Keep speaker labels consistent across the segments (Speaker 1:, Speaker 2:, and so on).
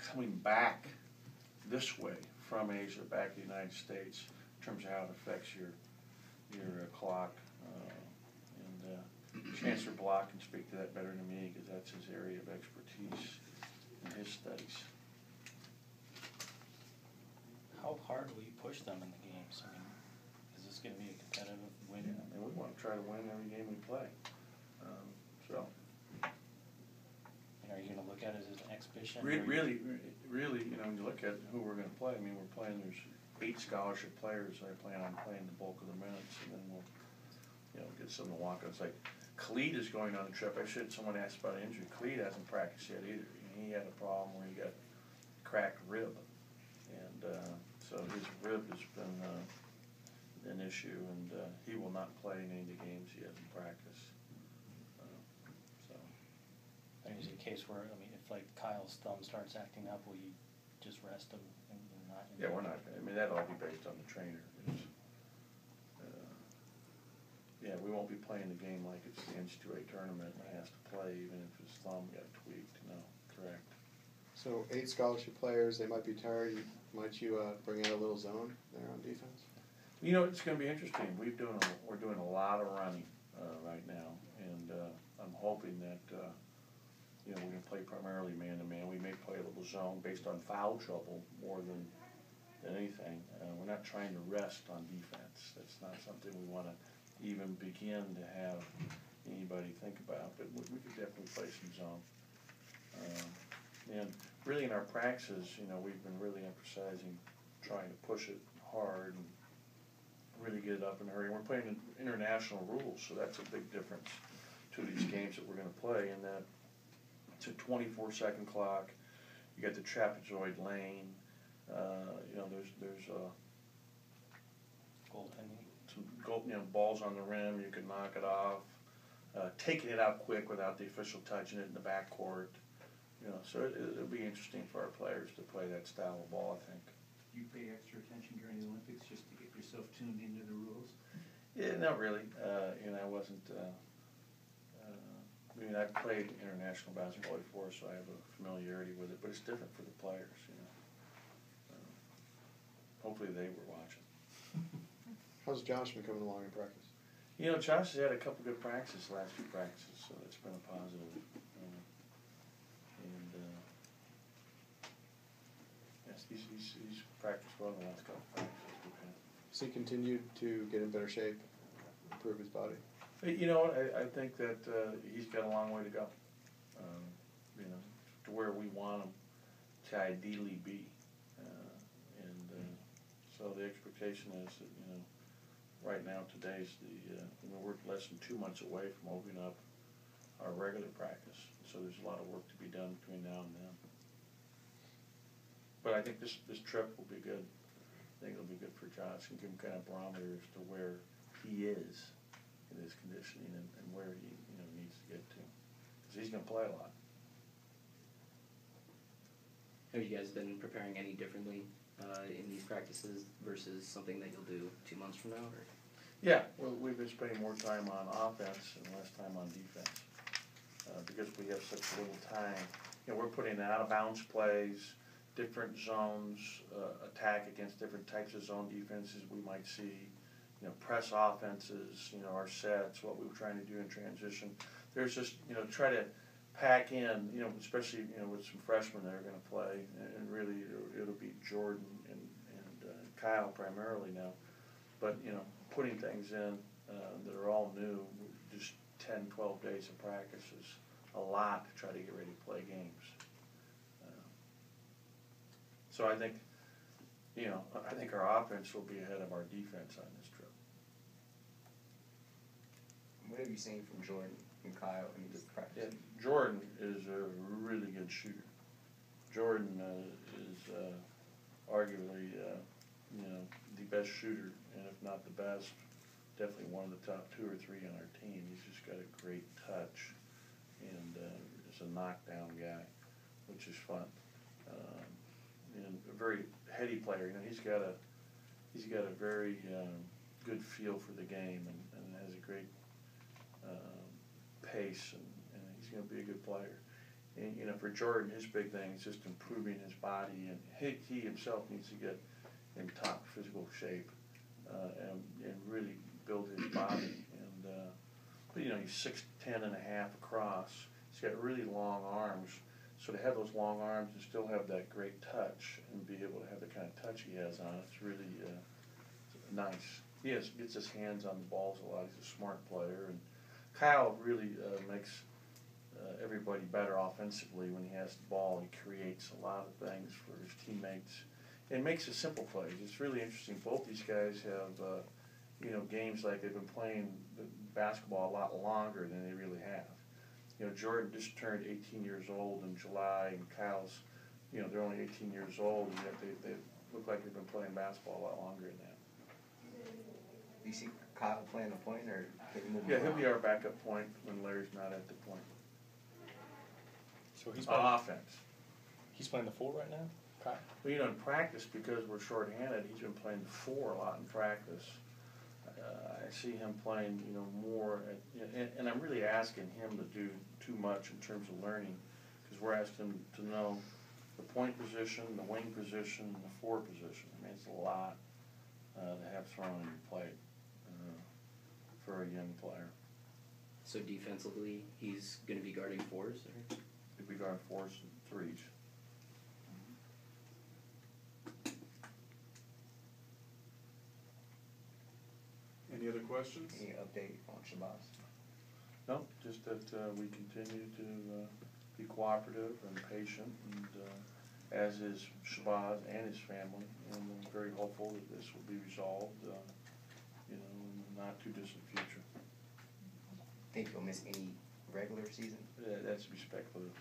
Speaker 1: coming back this way from Asia back to the United States in terms of how it affects your clock. Chancellor Block can speak to that better than me because that's his area of expertise in his studies.
Speaker 2: How hard will you push them in the games? I mean, is this going to be a competitive win?
Speaker 1: Yeah, I mean, we want to try to win every game we play.
Speaker 2: And are you going to look at it as an exhibition?
Speaker 1: Really, you know, when you look at who we're going to play, I mean, we're playing, there's 8 scholarship players. I plan on playing the bulk of the minutes, and then we'll, you know, get some to walk. It's like Khalid is going on a trip. Someone asked about injury. Khalid hasn't practiced yet either. He had a problem where he got cracked rib, and so his rib has been an issue, and he will not play in any of the games he hasn't practiced.
Speaker 2: Is it a case where, I mean, if like Kyle's thumb starts acting up, will you just rest him and not?
Speaker 1: Yeah, we're not. I mean, that'll all be based on the trainer. Yeah, we won't be playing the game like it's the NCAA tournament and he has to play even if his thumb got tweaked. No, correct.
Speaker 3: So 8 scholarship players, they might be tired. Might you bring out a little zone there on defense?
Speaker 1: You know, it's going to be interesting. We're doing a lot of running right now, and I'm hoping that you know, we're going to play primarily man-to-man. We may play a little zone based on foul trouble more than anything. We're not trying to rest on defense. That's not something we want to even begin to have anybody think about, but we could definitely play some zone. And really in our practices, you know, we've been really emphasizing trying to push it hard and really get it up in a hurry. And we're playing international rules, so that's a big difference to these games that we're going to play, in that it's a 24-second clock. You got the trapezoid lane. You know, there's
Speaker 2: goaltending.
Speaker 1: Some balls on the rim. You can knock it off. Taking it out quick without the official touching it in the backcourt. You know, so it'll be interesting for our players to play that style of ball, I think.
Speaker 4: Do you pay extra attention during the Olympics just to get yourself tuned into the rules?
Speaker 1: Yeah, not really. You know, I wasn't. I mean, I've played international basketball before, so I have a familiarity with it, but it's different for the players, you know. Hopefully they were watching.
Speaker 3: How's Josh been coming along in practice?
Speaker 1: You know, Josh has had a couple good practices, last 2 practices, so it's been a positive. Yes, he's practiced well in the last couple practices we've had.
Speaker 3: Has he continued to get in better shape, improve his body?
Speaker 1: You know, I think that he's got a long way to go, you know, to where we want him to ideally be. So the expectation is that, you know, right now, today's we're less than 2 months away from opening up our regular practice. So there's a lot of work to be done between now and then. But I think this trip will be good. I think it'll be good for Josh and give him kind of barometer as to where he is in his conditioning and where he needs to get to, because he's going to play a lot.
Speaker 5: Have you guys been preparing any differently in these practices versus something that you'll do 2 months from now? Or?
Speaker 1: Yeah, well, we've been spending more time on offense and less time on defense because we have such little time. You know, we're putting out of bounds plays, different zones, attack against different types of zone defenses we might see. You know, press offenses, you know, our sets, what we were trying to do in transition. There's just, you know, try to pack in, you know, especially, you know, with some freshmen that are going to play, and really it'll be Jordan and Kyle primarily now. But, you know, putting things in that are all new, just 10, 12 days of practice is a lot to try to get ready to play games. So I think, you know, I think our offense will be ahead of our defense on this trip.
Speaker 6: What have you seen from Jordan and Kyle in this practice?
Speaker 1: Yeah, Jordan is a really good shooter. Jordan is arguably, you know, the best shooter, and if not the best, definitely one of the top 2 or 3 on our team. He's just got a great touch, and is a knockdown guy, which is fun. And a very heady player. You know, he's got a very good feel for the game, and has a great pace, and he's going to be a good player. And, for Jordan, his big thing is just improving his body, and he himself needs to get in top physical shape, and really build his body. And, but he's 6'10" and a half across. He's got really long arms. So to have those long arms and still have that great touch and be able to have the kind of touch he has on it, it's really nice. He gets his hands on the balls a lot. He's a smart player, and Kyle really makes everybody better offensively when he has the ball. He creates a lot of things for his teammates and makes the simple plays. It's really interesting. Both these guys have games like they've been playing basketball a lot longer than they really have. Jordan just turned 18 years old in July, and Kyle's, they're only 18 years old, and yet they look like they've been playing basketball a lot longer than that.
Speaker 6: Do you see Kyle playing the point, or can he move
Speaker 1: Yeah, he'll
Speaker 6: around?
Speaker 1: be our backup point when Larry's not at the point.
Speaker 2: So he's
Speaker 1: On
Speaker 2: playing,
Speaker 1: offense.
Speaker 2: he's playing the 4 right now? Kyle?
Speaker 1: Well, in practice, because we're shorthanded, he's been playing the 4 a lot in practice. I see him playing, more, and I'm really asking him to do too much in terms of learning, because we're asking him to know the point position, the wing position, and the 4 position. I mean, it's a lot to have thrown in your plate for a young player.
Speaker 5: So defensively, he's going to be guarding 4s? Or?
Speaker 1: If we guard 4s and 3s.
Speaker 3: Any other questions?
Speaker 6: Any update on Shabazz?
Speaker 1: No, just that we continue to be cooperative and patient, and as is Shabazz and his family, and I'm very hopeful that this will be resolved, in the not too distant future.
Speaker 6: Think he'll miss any regular season?
Speaker 1: That's to be speculative.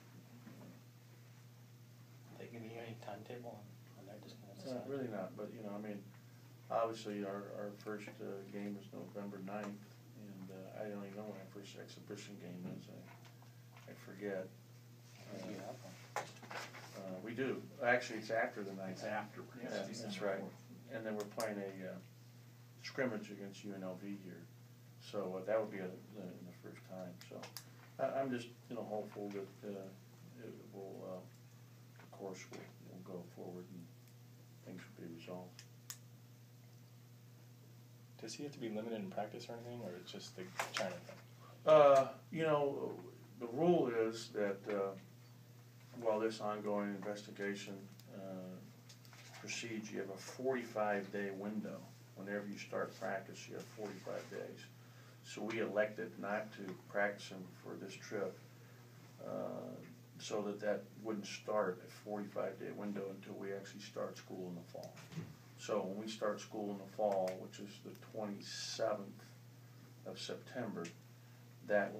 Speaker 2: They give you any timetable on that? Just
Speaker 1: Really not, but obviously our first game is November 9th, and I don't even know when our first exhibition game is. I forget. We do. Actually, it's after the 9th.
Speaker 4: It's after.
Speaker 1: Yeah, that's right. And then we're playing a scrimmage against UNLV here, so that would be the first time. So I'm just hopeful that it will, the course will go forward and things will be resolved.
Speaker 2: Does he have to be limited in practice or anything, or it's just the China thing?
Speaker 1: The rule is that while this ongoing investigation proceeds, you have a 45-day window. Whenever you start practice, you have 45 days. So we elected not to practice him for this trip, so that wouldn't start a 45-day window until we actually start school in the fall. So when we start school in the fall, which is the 27th of September, that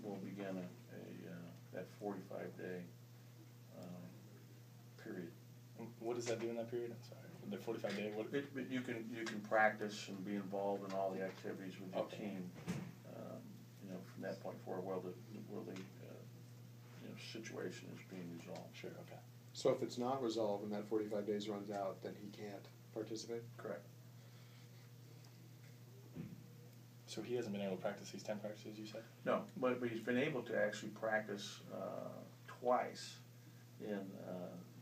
Speaker 1: will begin that 45-day period.
Speaker 2: What does that do in that period? I'm sorry. The 45-day, what?
Speaker 1: You can practice and be involved in all the activities with your team. From that point forward, while the situation is being resolved.
Speaker 2: Sure, okay.
Speaker 3: So if it's not resolved and that 45 days runs out, then he can't participate?
Speaker 1: Correct.
Speaker 2: So he hasn't been able to practice these 10 practices, you said?
Speaker 1: No, but he's been able to actually practice twice in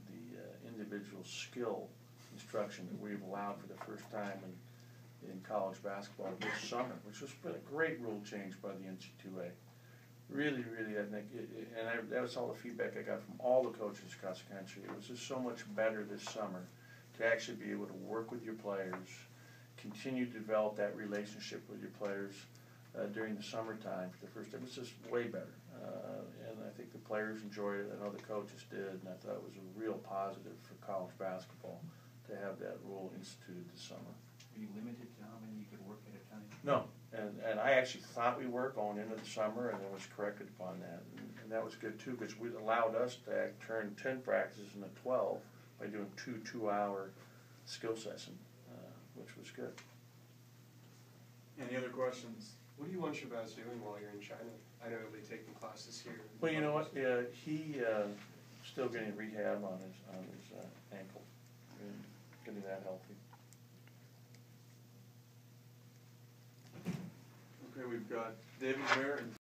Speaker 1: the individual skill instruction that we've allowed for the first time in college basketball this summer, which has been a great rule change by the NC2A. Really, I think, that was all the feedback I got from all the coaches across the country. It was just so much better this summer to actually be able to work with your players, continue to develop that relationship with your players during the summertime for the first time. It was just way better. And I think the players enjoyed it. I know the coaches did, and I thought it was a real positive for college basketball to have that rule instituted this summer.
Speaker 4: Are you limited to how many you could work at a time?
Speaker 1: No, and I actually thought we were going into the summer, and then was corrected upon that. And that was good too, because it allowed us to turn 10 practices into 12 by doing 2 2-hour skill sessions, which was good.
Speaker 7: Any other questions? What do you want Shabazz doing while you're in China? I know he'll be taking classes here.
Speaker 1: Well, you know what? He still getting rehab on his ankle, and getting that healthy.
Speaker 7: Okay, we've got David Ware and